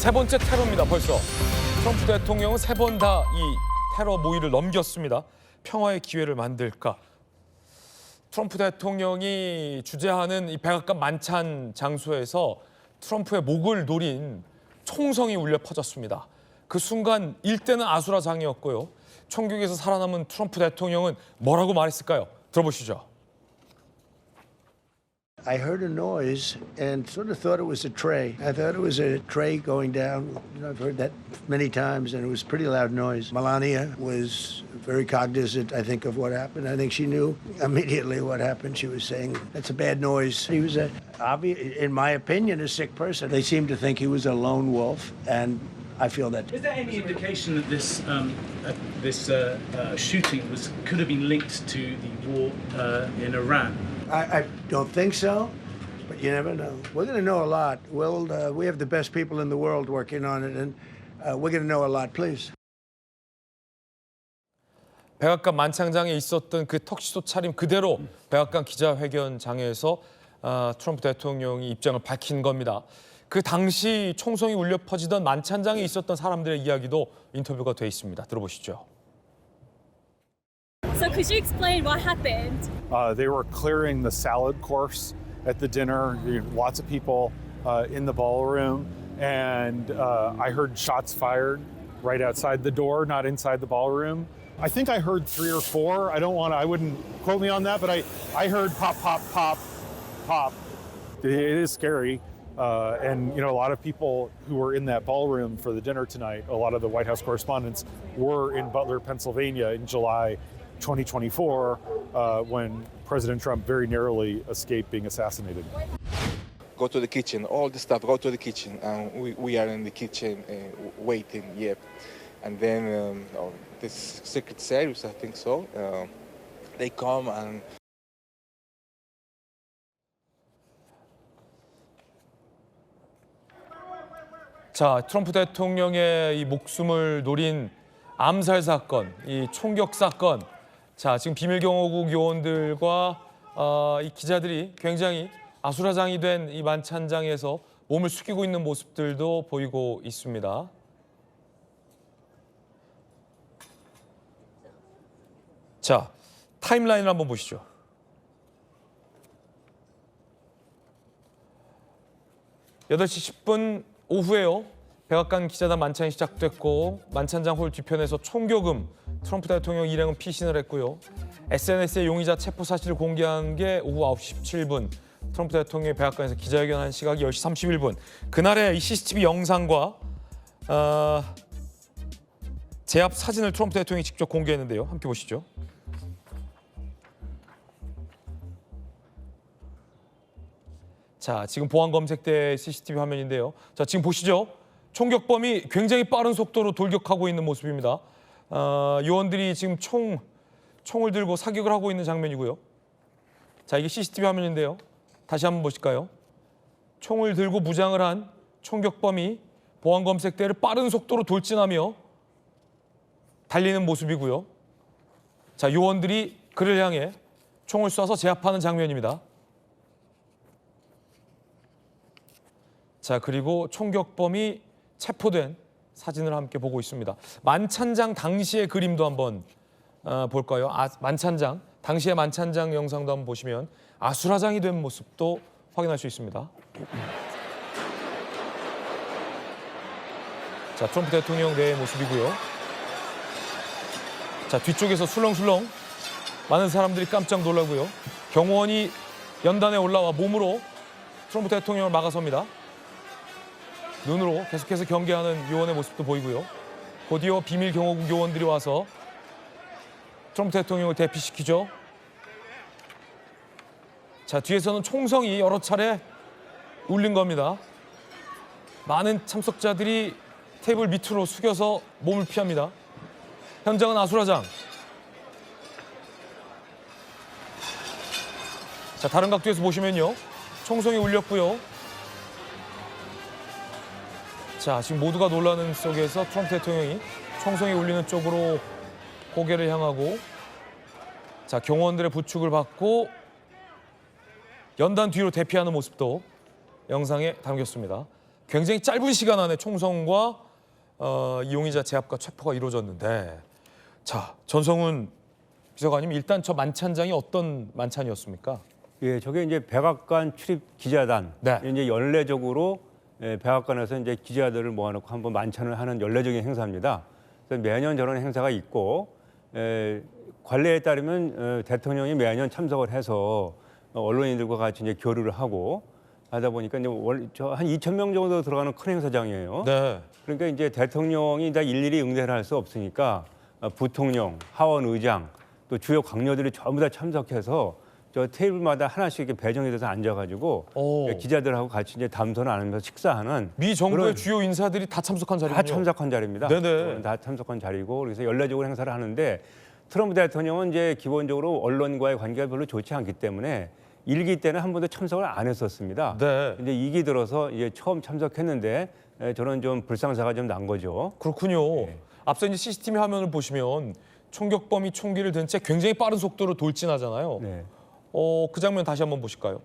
세 번째 테러입니다. 벌써 트럼프 대통령은 세 번 다 이 테러 모의를 넘겼습니다. 평화의 기회를 만들까? 트럼프 대통령이 주재하는 이 백악관 만찬 장소에서 트럼프의 목을 노린 총성이 울려 퍼졌습니다. 그 순간 일대는 아수라장이었고요. 총격에서 살아남은 트럼프 대통령은 뭐라고 말했을까요? 들어보시죠. I heard a noise and sort of thought it was a tray. I thought it was a tray going down. I've heard that many times, and it was a pretty loud noise. Melania was very cognizant, I think, of what happened. I think she knew immediately what happened. She was saying, that's a bad noise. He was, in my opinion, a sick person. They seemed to think he was a lone wolf, and I feel that. Is there any indication that this shooting could have been linked to the war in Iran? I don't think so, but you never know. We're going to know a lot. We have the best people in the world working on it, and we're going to know a lot. Please. 백악관 만찬장에 있었던 그 턱시도 차림 그대로 백악관 기자회견장에서 트럼프 대통령이 입장을 밝힌 겁니다. 그 당시 총성이 울려 퍼지던 만찬장에 있었던 사람들의 이야기도 인터뷰가 돼 있습니다. 들어보시죠. So could you explain what happened? They were clearing the salad course at the dinner. Lots of people in the ballroom, and I heard shots fired right outside the door, not inside the ballroom. I think I heard 3 or 4. I wouldn't quote me on that, but I heard pop, pop, pop, pop. It is scary. And a lot of people who were in that ballroom for the dinner tonight, a lot of the White House correspondents were in Butler, Pennsylvania in July 2024 when President Trump very narrowly escaped being assassinated. Go to the kitchen, all the stuff, go to the kitchen. We are in the kitchen waiting, yep. And then this Secret Service, I think so, they come and 자, 트럼프 대통령의 이 목숨을 노린 암살 사건, 이 총격 사건. 자, 지금 비밀경호국 요원들과 이 기자들이 굉장히 아수라장이 된 이 만찬장에서 몸을 숙이고 있는 모습들도 보이고 있습니다. 자, 타임라인을 한번 보시죠. 8시 10분 오후에요. 백악관 기자단 만찬이 시작됐고 만찬장 홀 뒤편에서 총격음 트럼프 대통령 일행은 피신을 했고요. SNS에 용의자 체포 사실을 공개한 게 오후 9시 17분. 트럼프 대통령이 백악관에서 기자회견한 시각이 10시 31분. 그날의 이 CCTV 영상과 제압 사진을 트럼프 대통령이 직접 공개했는데요. 함께 보시죠. 자, 지금 보안 검색대 CCTV 화면인데요. 자, 지금 보시죠. 총격범이 굉장히 빠른 속도로 돌격하고 있는 모습입니다. 요원들이 지금 총을 들고 사격을 하고 있는 장면이고요. 자, 이게 CCTV 화면인데요. 다시 한번 보실까요? 총을 들고 무장을 한 총격범이 보안 검색대를 빠른 속도로 돌진하며 달리는 모습이고요. 자, 요원들이 그를 향해 총을 쏴서 제압하는 장면입니다. 자, 그리고 총격범이 체포된 사진을 함께 보고 있습니다. 만찬장 당시의 그림도 한번 볼까요? 만찬장, 당시의 만찬장 영상도 한번 보시면 아수라장이 된 모습도 확인할 수 있습니다. 자, 트럼프 대통령 내의 모습이고요. 자, 뒤쪽에서 술렁술렁 많은 사람들이 깜짝 놀라고요. 경호원이 연단에 올라와 몸으로 트럼프 대통령을 막아섭니다. 눈으로 계속해서 경계하는 요원의 모습도 보이고요. 곧이어 비밀경호국 요원들이 와서 트럼프 대통령을 대피시키죠. 자, 뒤에서는 총성이 여러 차례 울린 겁니다. 많은 참석자들이 테이블 밑으로 숙여서 몸을 피합니다. 현장은 아수라장. 자, 다른 각도에서 보시면요. 총성이 울렸고요. 자, 지금 모두가 놀라는 속에서 트럼프 대통령이 총성이 울리는 쪽으로 고개를 향하고 자, 경호원들의 부축을 받고 연단 뒤로 대피하는 모습도 영상에 담겼습니다. 굉장히 짧은 시간 안에 총성과 이용의자 제압과 체포가 이루어졌는데, 자, 전성훈 비서관님, 일단 저 만찬장이 어떤 만찬이었습니까? 예, 저게 이제 백악관 출입 기자단. 네. 이제 연례적으로 백악관에서 이제 기자들을 모아놓고 한번 만찬을 하는 연례적인 행사입니다. 그래서 매년 저런 행사가 있고, 관례에 따르면 대통령이 매년 참석을 해서 언론인들과 같이 이제 교류를 하고 하다 보니까 이제 한 2천 명 정도 들어가는 큰 행사장이에요. 네. 그러니까 이제 대통령이 다 일일이 응대를 할 수 없으니까 부통령, 하원 의장, 또 주요 강요들이 전부 다 참석해서 저 테이블마다 하나씩 이렇게 배정이 돼서 앉아가지고 오. 기자들하고 같이 이제 담소 나누면서 식사하는 미 정부의 그런- 주요 인사들이 다 참석한 자리군요. 다 참석한 자리입니다. 네네. 다 참석한 자리고 그래서 연례적으로 행사를 하는데 트럼프 대통령은 이제 기본적으로 언론과의 관계가 별로 좋지 않기 때문에 1기 때는 한 번도 참석을 안 했었습니다. 네. 이제 2기 들어서 이제 처음 참석했는데 저런 좀 불상사가 좀 난 거죠. 그렇군요. 앞서 이제 CCTV 화면을 보시면 총격범이 총기를 든 채 굉장히 빠른 속도로 돌진하잖아요. 네. 그 장면 다시 한번 보실까요?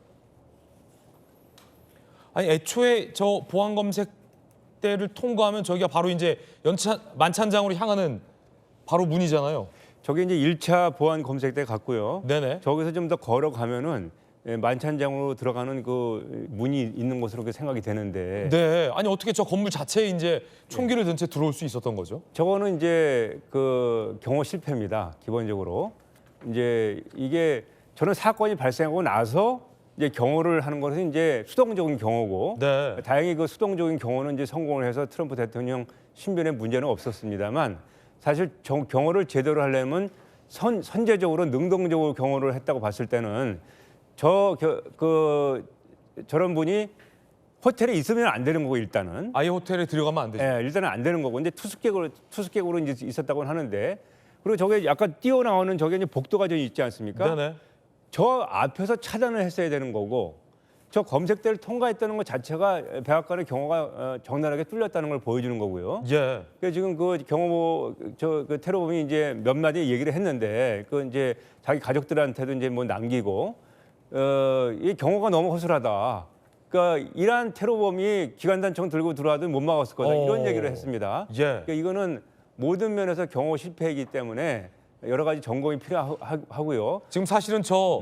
아니, 애초에 저 보안 검색대를 통과하면 저기가 바로 이제 만찬장으로 향하는 바로 문이잖아요. 저게 이제 1차 보안 검색대 같고요. 네네. 저기서 좀 더 걸어가면은 만찬장으로 들어가는 그 문이 있는 곳으로 그렇게 생각이 되는데 네. 아니, 어떻게 저 건물 자체에 이제 총기를 든 채 들어올 수 있었던 거죠? 저거는 이제 그 경호 실패입니다. 기본적으로 이제 이게 저는 사건이 발생하고 나서 이제 경호를 하는 것은 이제 수동적인 경호고 네. 다행히 그 수동적인 경호는 이제 성공을 해서 트럼프 대통령 신변에 문제는 없었습니다만 사실 경호를 제대로 하려면 선제적으로 능동적으로 경호를 했다고 봤을 때는 저런 분이 호텔에 있으면 안 되는 거고 일단은 아예 호텔에 들어가면 안 되죠. 일단은 안 되는 거고 근데 투숙객으로 이제 있었다고는 하는데 그리고 저게 약간 뛰어나오는 저게 이제 복도가 좀 있지 않습니까? 네네. 저 앞에서 차단을 했어야 되는 거고 저 검색대를 통과했다는 것 자체가 백악관의 경호가 적나라하게 뚫렸다는 걸 보여주는 거고요. 예. 그래서 지금 그 그 테러범이 이제 몇 마디 얘기를 했는데 그 이제 자기 가족들한테도 이제 뭐 남기고 이 경호가 너무 허술하다. 그러니까 이란 테러범이 기관단총 들고 들어와도 못 막았을 거다 이런 얘기를 했습니다. 예. 그러니까 이거는 모든 면에서 경호 실패이기 때문에 여러 가지 점검이 필요하고요. 지금 사실은 저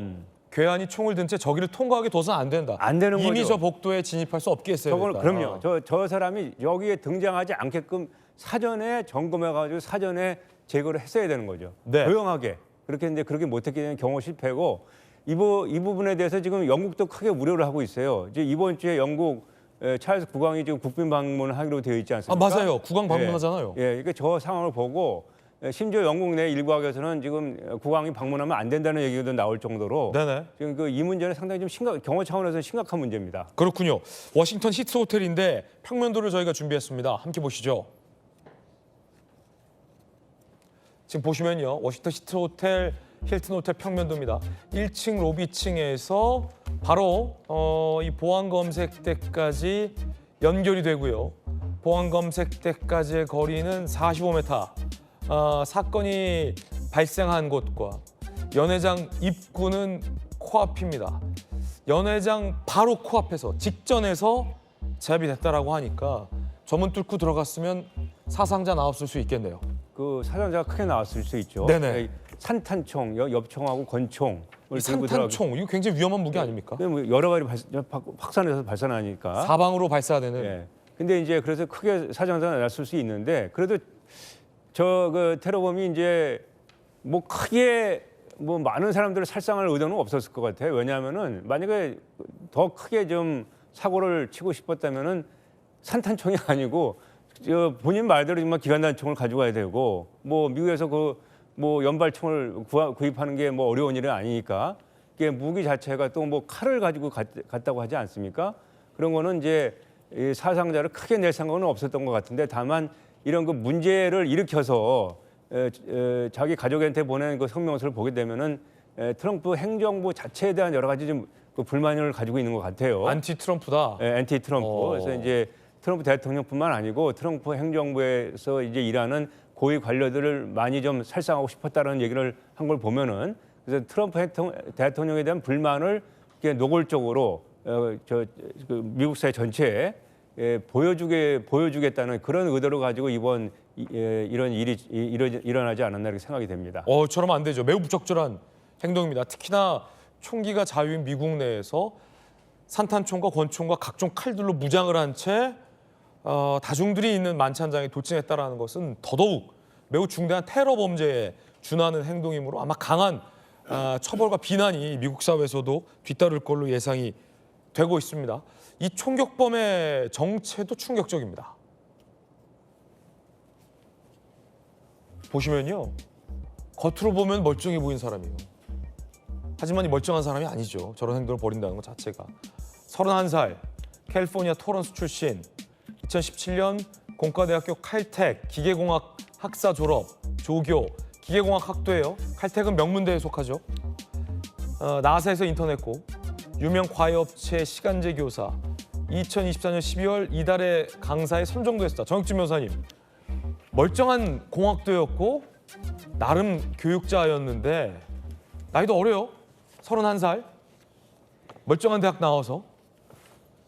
괴한이 총을 든 채 저기를 통과하게 둬서는 안 된다. 안 되는 이미 거죠. 저 복도에 진입할 수 없게 했어야 저걸 됐다. 그럼요. 저 사람이 여기에 등장하지 않게끔 사전에 점검해가지고 사전에 제거를 했어야 되는 거죠. 네. 조용하게 그렇게 했는데 그렇게 못했기 때문에 경호 실패고 이 부분에 대해서 지금 영국도 크게 우려를 하고 있어요. 이제 이번 주에 영국 찰스 국왕이 지금 국빈 방문을 하기로 되어 있지 아, 않습니까? 맞아요. 국왕 방문하잖아요. 예, 그러니까 저 상황을 보고 심지어 영국 내 일각에서는 지금 국왕이 방문하면 안 된다는 얘기도 나올 정도로 네네. 지금 이 문제는 상당히 좀 경호 차원에서 심각한 문제입니다. 그렇군요. 워싱턴 히트 호텔인데 평면도를 저희가 준비했습니다. 함께 보시죠. 지금 보시면요. 워싱턴 히트 호텔, 힐튼 호텔 평면도입니다. 1층 로비층에서 바로 이 보안 검색대까지 연결이 되고요. 보안 검색대까지의 거리는 45m. 사건이 발생한 곳과 연회장 입구는 코앞입니다. 연회장 바로 코앞에서 직전에서 제압이 됐다라고 하니까 저문 뚫고 들어갔으면 사상자 나왔을 수 있겠네요. 그 사상자가 크게 나왔을 수 있죠. 네네. 산탄총, 엽총하고 권총을 이 들고 산탄총 이거 굉장히 위험한 무기 아닙니까? 뭐 여러 가지 확산해서 발산하니까. 사방으로 발사되는. 예. 근데 이제 그래서 크게 사상자가 났을 수 있는데 그래도 그 테러범이 이제 뭐 크게 뭐 많은 사람들을 살상할 의도는 없었을 것 같아요. 왜냐하면은 만약에 더 크게 좀 사고를 치고 싶었다면은 산탄총이 아니고 본인 말대로 정말 기관단총을 가져가야 되고 뭐 미국에서 뭐 연발총을 구입하는 게 뭐 어려운 일은 아니니까 이게 무기 자체가 또 뭐 칼을 가지고 갔다고 하지 않습니까? 그런 거는 이제 이 사상자를 크게 낼 생각은 없었던 것 같은데 다만 이런 그 문제를 일으켜서 자기 가족한테 보낸 그 성명서를 보게 되면은 트럼프 행정부 자체에 대한 여러 가지 좀 그 불만을 가지고 있는 것 같아요. 안티 트럼프다. 안티 트럼프. 그래서 이제 트럼프 대통령뿐만 아니고 트럼프 행정부에서 이제 일하는 고위 관료들을 많이 좀 살상하고 싶었다는 얘기를 한 걸 보면은 그래서 트럼프 대통령에 대한 불만을 이렇게 노골적으로 그 미국 사회 전체에 보여주겠다는 그런 의도를 가지고 이번 이런 일이 일어나지 않았나 이렇게 생각이 됩니다. 저러면 안 되죠. 매우 부적절한 행동입니다. 특히나 총기가 자유인 미국 내에서 산탄총과 권총과 각종 칼들로 무장을 한 채 다중들이 있는 만찬장에 돌진했다라는 것은 더더욱 매우 중대한 테러 범죄에 준하는 행동이므로 아마 강한 처벌과 비난이 미국 사회에서도 뒤따를 걸로 예상이 되고 있습니다. 이 총격범의 정체도 충격적입니다. 보시면요, 겉으로 보면 멀쩡해 보이는 사람이에요. 하지만 이 멀쩡한 사람이 아니죠. 저런 행동을 벌인다는 것 자체가. 31살, 캘리포니아 토런스 출신, 2017년 공과대학교 칼텍 기계공학 학사 졸업, 조교, 기계공학 학도예요. 칼텍은 명문대에 속하죠. 나사에서 인턴했고 유명 과외업체 시간제 교사, 2024년 12월 이달에 강사에 선정도 했다. 정혁진 변호사님, 멀쩡한 공학도였고 나름 교육자였는데 나이도 어려요. 31살, 멀쩡한 대학 나와서.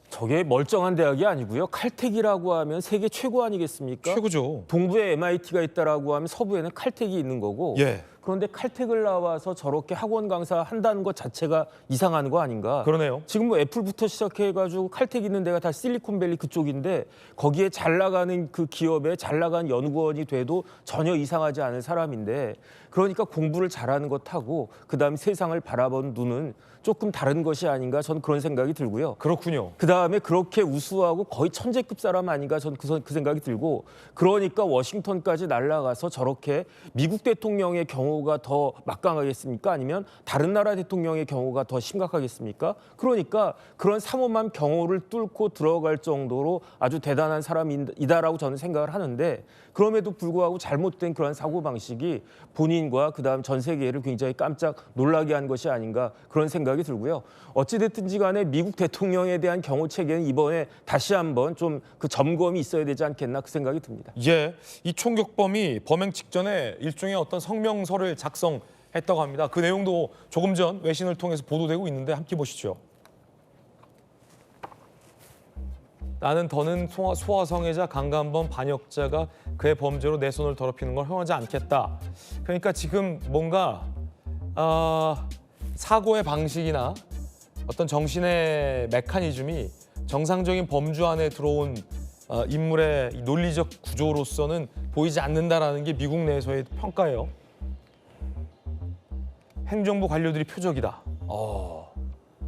저게 멀쩡한 대학이 아니고요. 칼텍이라고 하면 세계 최고 아니겠습니까? 최고죠. 동부에 MIT가 있다라고 하면 서부에는 칼텍이 있는 거고. 예. 그런데 칼텍을 나와서 저렇게 학원 강사 한다는 것 자체가 이상한 거 아닌가? 그러네요. 지금 뭐 애플부터 시작해가지고 칼텍 있는 데가 다 실리콘밸리 그쪽인데 거기에 잘 나가는 그 기업에 잘 나가는 연구원이 돼도 전혀 이상하지 않은 사람인데 그러니까 공부를 잘하는 것하고 그다음에 세상을 바라보는 눈은 조금 다른 것이 아닌가 전 그런 생각이 들고요. 그렇군요. 그다음에 그렇게 우수하고 거의 천재급 사람 아닌가 전 그 생각이 들고 그러니까 워싱턴까지 날아가서 저렇게 미국 대통령의 경우가 더 막강하겠습니까? 아니면 다른 나라 대통령의 경우가 더 심각하겠습니까? 그러니까 그런 삼엄한 경호를 뚫고 들어갈 정도로 아주 대단한 사람이다라고 저는 생각을 하는데 그럼에도 불구하고 잘못된 그런 사고방식이 본인과 그다음 전 세계를 굉장히 깜짝 놀라게 한 것이 아닌가 그런 생각이 들고요. 어찌됐든지 간에 미국 대통령에 대한 경호 체계는 이번에 다시 한번 좀 그 점검이 있어야 되지 않겠나 그 생각이 듭니다. 예, 이 총격범이 범행 직전에 일종의 어떤 성명서를 작성했다고 합니다. 그 내용도 조금 전 외신을 통해서 보도되고 있는데 함께 보시죠. 나는 더는 소아성애자 강간범 반역자가 그의 범죄로 내 손을 더럽히는 걸 허용하지 않겠다. 그러니까 지금 뭔가 사고의 방식이나 어떤 정신의 메커니즘이 정상적인 범주 안에 들어온 인물의 이 논리적 구조로서는 보이지 않는다라는 게 미국 내에서의 평가예요. 행정부 관료들이 표적이다.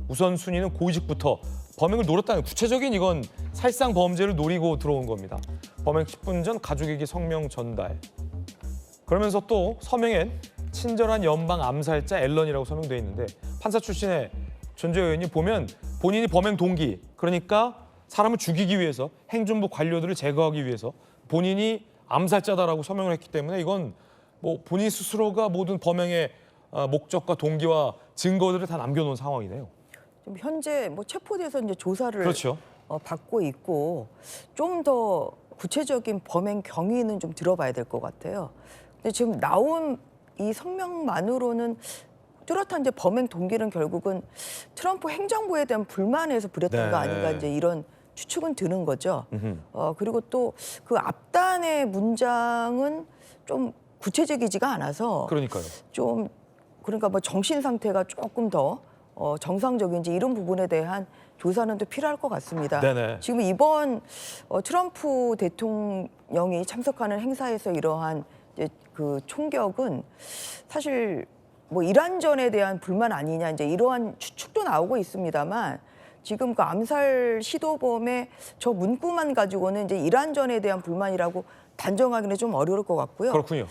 우선순위는 고위직부터 범행을 노렸다는 구체적인 이건 살상 범죄를 노리고 들어온 겁니다. 범행 10분 전 가족에게 성명 전달. 그러면서 또 서명엔 친절한 연방 암살자 앨런이라고 서명되어 있는데 판사 출신의 전재 의원이 보면 본인이 범행 동기, 그러니까 사람을 죽이기 위해서 행정부 관료들을 제거하기 위해서 본인이 암살자다라고 서명을 했기 때문에 이건 뭐 본인 스스로가 모든 범행의 목적과 동기와 증거들을 다 남겨놓은 상황이네요. 지금 현재 뭐 체포돼서 이제 조사를 그렇죠. 받고 있고 좀 더 구체적인 범행 경위는 좀 들어봐야 될 것 같아요. 근데 지금 나온 이 성명만으로는 뚜렷한 이제 범행 동기는 결국은 트럼프 행정부에 대한 불만에서 부렸던 네. 거 아닌가 이제 이런 추측은 드는 거죠. 그리고 또 그 앞단의 문장은 좀 구체적이지가 않아서 그러니까요. 좀 그러니까 뭐 정신 상태가 조금 더 정상적인지 이런 부분에 대한 조사는 또 필요할 것 같습니다. 네네. 지금 이번 트럼프 대통령이 참석하는 행사에서 이러한 이제 그 총격은 사실 뭐 이란전에 대한 불만 아니냐 이제 이러한 추측도 나오고 있습니다만 지금 그 암살 시도범의 저 문구만 가지고는 이제 이란전에 대한 불만이라고 단정하기는 좀 어려울 것 같고요. 그렇군요.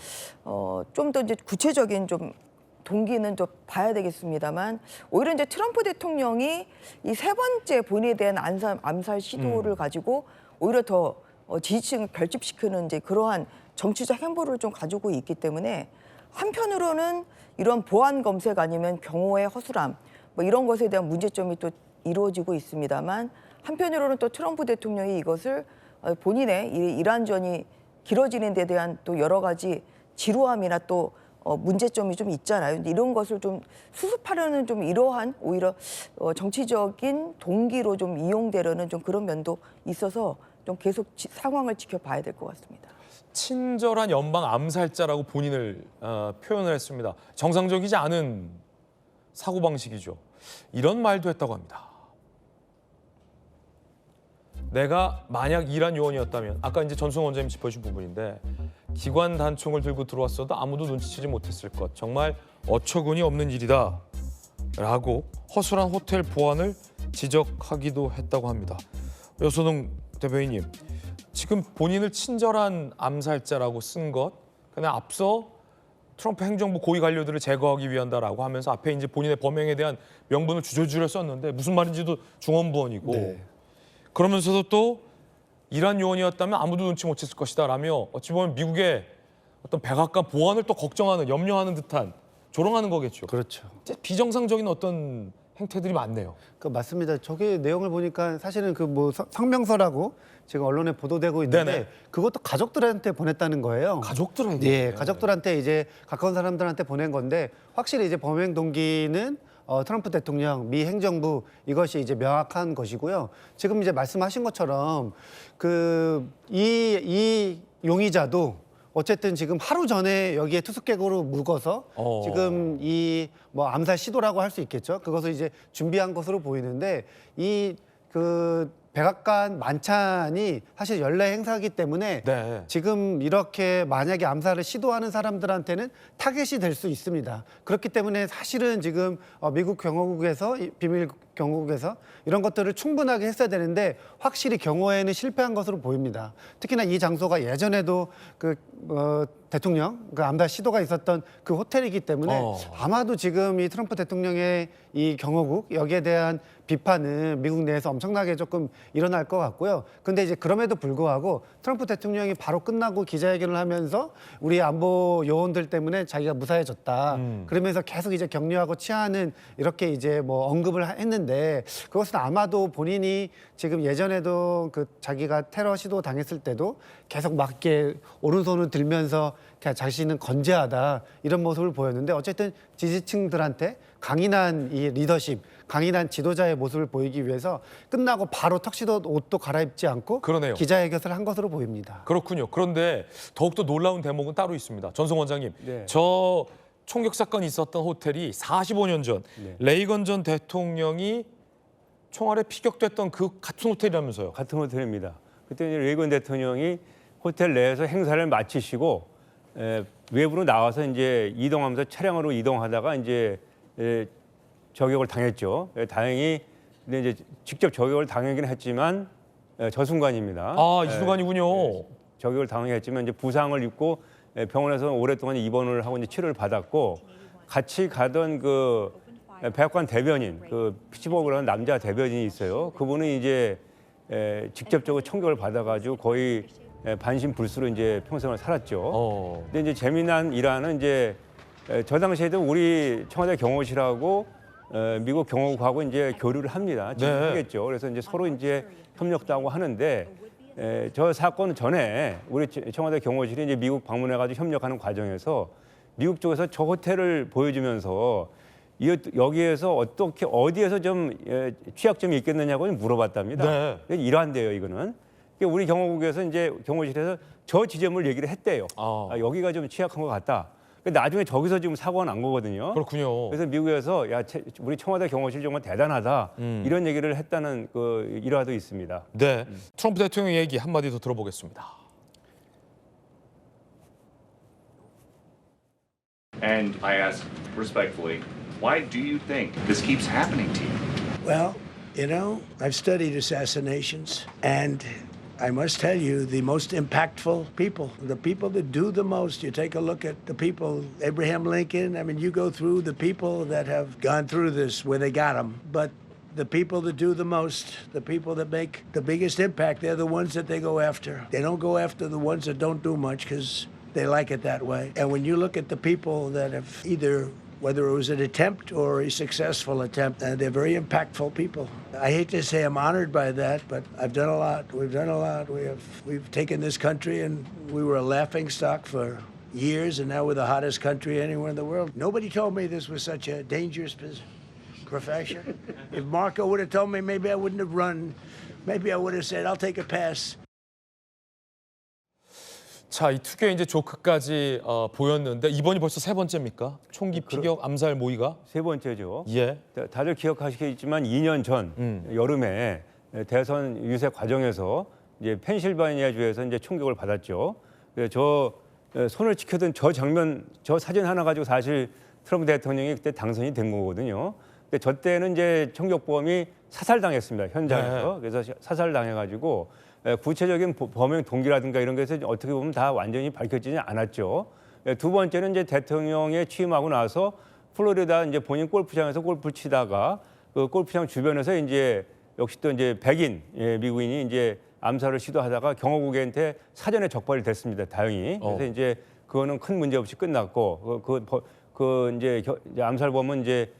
좀 더 이제 구체적인 좀 동기는 좀 봐야 되겠습니다만 오히려 이제 트럼프 대통령이 이 세 번째 본인에 대한 암살 시도를 가지고 오히려 더 지지층을 결집시키는 이제 그러한 정치적 행보를 좀 가지고 있기 때문에 한편으로는 이런 보안 검색 아니면 경호의 허술함 뭐 이런 것에 대한 문제점이 또 이루어지고 있습니다만 한편으로는 또 트럼프 대통령이 이것을 본인의 이란전이 길어지는 데 대한 또 여러 가지 지루함이나 또 문제점이 좀 있잖아요. 근데 이런 것을 좀 수습하려는 좀 이러한 오히려 정치적인 동기로 좀 이용되려는 좀 그런 면도 있어서 좀 계속 상황을 지켜봐야 될 것 같습니다. 친절한 연방 암살자라고 본인을 표현을 했습니다. 정상적이지 않은 사고방식이죠. 이런 말도 했다고 합니다. 내가 만약 이란 요원이었다면, 아까 이제 전승 원장님 짚어주신 부분인데, 기관 단총을 들고 들어왔어도 아무도 눈치채지 못했을 것. 정말 어처구니 없는 일이다 라고 허술한 호텔 보안을 지적하기도 했다고 합니다. 여소동 대변인님, 지금 본인을 친절한 암살자라고 쓴 것, 그냥 앞서 트럼프 행정부 고위 관료들을 제거하기 위한다라고 하면서 앞에 이제 본인의 범행에 대한 명분을 주저주저 썼는데 무슨 말인지도 중언부언이고, 네. 그러면서도 또 이란 요원이었다면 아무도 눈치 못 챘을 것이다라며 어찌 보면 미국의 어떤 백악관 보안을 또 걱정하는, 염려하는 듯한, 조롱하는 거겠죠. 그렇죠. 비정상적인 어떤 행태들이 많네요. 맞습니다. 저게 내용을 보니까 사실은 그 뭐 성명서라고 지금 언론에 보도되고 있는데 네네. 그것도 가족들한테 보냈다는 거예요. 가족들에게. 예, 가족들한테 이제 가까운 사람들한테 보낸 건데 확실히 이제 범행 동기는 트럼프 대통령, 미 행정부 이것이 이제 명확한 것이고요. 지금 이제 말씀하신 것처럼 이 용의자도 어쨌든 지금 하루 전에 여기에 투숙객으로 묵어서 지금 이 뭐 암살 시도라고 할 수 있겠죠. 그것을 이제 준비한 것으로 보이는데 이 백악관 만찬이 사실 연례 행사이기 때문에 네. 지금 이렇게 만약에 암살을 시도하는 사람들한테는 타겟이 될 수 있습니다. 그렇기 때문에 사실은 지금 미국 경호국에서 비밀 경호국에서 이런 것들을 충분하게 했어야 되는데 확실히 경호에는 실패한 것으로 보입니다. 특히나 이 장소가 예전에도 대통령 암살 시도가 있었던 그 호텔이기 때문에 아마도 지금 이 트럼프 대통령의 이 경호국 여기에 대한 비판은 미국 내에서 엄청나게 조금 일어날 것 같고요. 근데 이제 그럼에도 불구하고 트럼프 대통령이 바로 끝나고 기자회견을 하면서 우리 안보 요원들 때문에 자기가 무사해졌다. 그러면서 계속 이제 격려하고 치하하는 이렇게 이제 뭐 언급을 했는데 그것은 아마도 본인이 지금 예전에도 자기가 테러 시도 당했을 때도 계속 막 이렇게 오른손을 들면서 그냥 자신은 건재하다 이런 모습을 보였는데 어쨌든 지지층들한테 강인한 이 리더십, 강인한 지도자의 모습을 보이기 위해서 끝나고 바로 턱시도 옷도 갈아입지 않고 그러네요. 기자회견을 한 것으로 보입니다. 그렇군요. 그런데 더욱더 놀라운 대목은 따로 있습니다. 전성 원장님, 네. 저 총격 사건이 있었던 호텔이 45년 전 레이건 전 대통령이 총알에 피격됐던 그 같은 호텔이라면서요. 같은 호텔입니다. 그때 이제 레이건 대통령이 호텔 내에서 행사를 마치시고 외부로 나와서 이제 이동하면서 차량으로 이동하다가 이제 저격을 당했죠. 다행히 근데 이제 직접 저격을 당하긴 했지만 저 순간입니다. 이 순간이군요. 저격을 당했지만 이제 부상을 입고 병원에서 오랫동안 입원을 하고 이제 치료를 받았고 같이 가던 그 백악관 대변인, 그 피츠버그라는 남자 대변인이 있어요. 그분은 이제 직접적으로 총격을 받아가지고 거의 반신불수로 이제 평생을 살았죠. 근데 이제 재미난 일화는 이제 저 당시에도 우리 청와대 경호실하고 미국 경호국하고 이제 교류를 합니다. 지금 하겠죠. 그래서 이제 서로 이제 협력도 하고 하는데 저 사건 전에 우리 청와대 경호실이 이제 미국 방문해가지고 협력하는 과정에서 미국 쪽에서 저 호텔을 보여주면서 여기에서 어디에서 좀 취약점이 있겠느냐고 물어봤답니다. 이러한데요, 이거는. 우리 경호국에서 이제 경호실에서 저 지점을 얘기를 했대요. 여기가 좀 취약한 것 같다. 나중에 저기서 지금 사고가 난 거거든요. 그렇군요. 그래서 미국에서 우리 청와대 경호실 정말 대단하다 이런 얘기를 했다는 그 일화도 있습니다. 네, 트럼프 대통령 얘기 한마디 더 들어보겠습니다. And I ask respectfully, why do you think this keeps happening to you? Well, I've studied assassinations, and I must tell you, the most impactful people, the people that do the most, you take a look at the people, Abraham Lincoln, I mean, you go through the people that have gone through this where they got them, but the people that do the most, the people that make the biggest impact, they're the ones that they go after. They don't go after the ones that don't do much because they like it that way. And when you look at the people that have whether it was an attempt or a successful attempt, they're very impactful people. I hate to say I'm honored by that, but I've done a lot. We've done a lot. We've taken this country, and we were a laughing stock for years, and now we're the hottest country anywhere in the world. Nobody told me this was such a dangerous profession. If Marco would have told me, maybe I wouldn't have run. Maybe I would have said, I'll take a pass. 자, 이 특유의 이제 조크까지 보였는데 이번이 벌써 세 번째입니까? 총기 피격 암살 모의가? 세 번째죠. 예. 다들 기억하시겠지만 2년 전 여름에 대선 유세 과정에서 이제 펜실바니아주에서 이제 총격을 받았죠. 저 손을 지켜든 저 장면, 저 사진 하나 가지고 사실 트럼프 대통령이 그때 당선이 된 거거든요. 근데 저 때는 이제 총격범이 사살당했습니다, 현장에서. 네. 그래서 사살당해가지고 구체적인 범행 동기라든가 이런 것에서 어떻게 보면 다 완전히 밝혀지지 않았죠. 두 번째는 이제 대통령에 취임하고 나서 플로리다 이제 본인 골프장에서 골프를 치다가 그 골프장 주변에서 이제 역시 또 이제 백인 미국인이 이제 암살을 시도하다가 경호국한테 사전에 적발이 됐습니다. 다행히. 그래서 이제 그거는 큰 문제 없이 끝났고 그 이제 암살범은 이제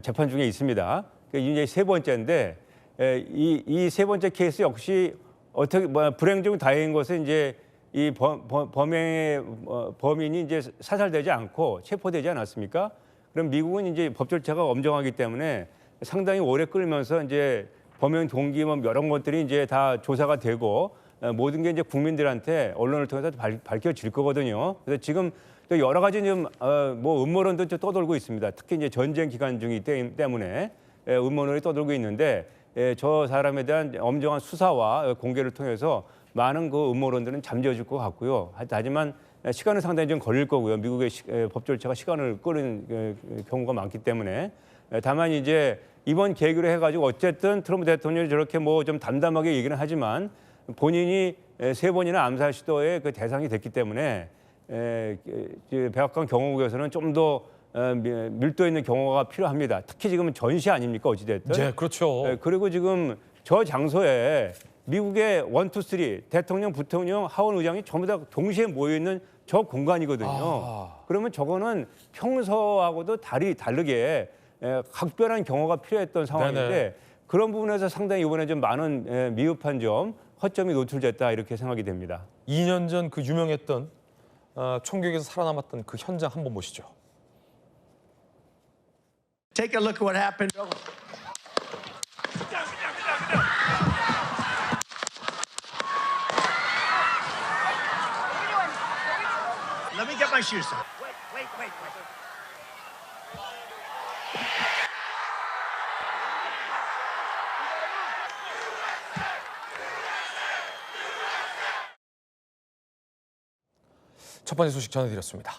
재판 중에 있습니다. 이제 세 번째인데 이 세 번째 케이스 역시 어떻게 불행 중 다행인 것은 이제 이 범행의 범인이 이제 사살되지 않고 체포되지 않았습니까? 그럼 미국은 이제 법 절차가 엄정하기 때문에 상당히 오래 끌면서 이제 범행 동기 뭐 여러 것들이 이제 다 조사가 되고 모든 게 이제 국민들한테 언론을 통해서 밝혀질 거거든요. 그래서 지금 또 여러 가지 좀 뭐 음모론도 좀 떠돌고 있습니다. 특히 이제 전쟁 기간 중이기 때문에 음모론이 떠돌고 있는데 저 사람에 대한 엄정한 수사와 공개를 통해서 많은 그 음모론들은 잠재워질 것 같고요. 하지만 시간은 상당히 좀 걸릴 거고요. 미국의 법 절차가 시간을 끄는 경우가 많기 때문에 다만 이제 이번 계기로 해가지고 어쨌든 트럼프 대통령이 저렇게 뭐 좀 담담하게 얘기는 하지만 본인이 세 번이나 암살 시도의 그 대상이 됐기 때문에 백악관 경호국에서는 좀 더 밀도 있는 경호가 필요합니다. 특히 지금은 전시 아닙니까 어찌됐든. 네, 그렇죠. 그리고 지금 저 장소에 미국의 1, 2, 3 대통령, 부통령, 하원 의장이 전부 다 동시에 모여 있는 저 공간이거든요. 그러면 저거는 평소하고도 다르게 각별한 경호가 필요했던 상황인데 네네. 그런 부분에서 상당히 이번에 좀 많은 미흡한 점, 허점이 노출됐다 이렇게 생각이 됩니다. 2년 전 그 유명했던 총격에서 살아남았던 그 현장 한번 보시죠. Take a look at what happened. Let me get my shoes on. Wait. 첫 번째 소식 전해드렸습니다.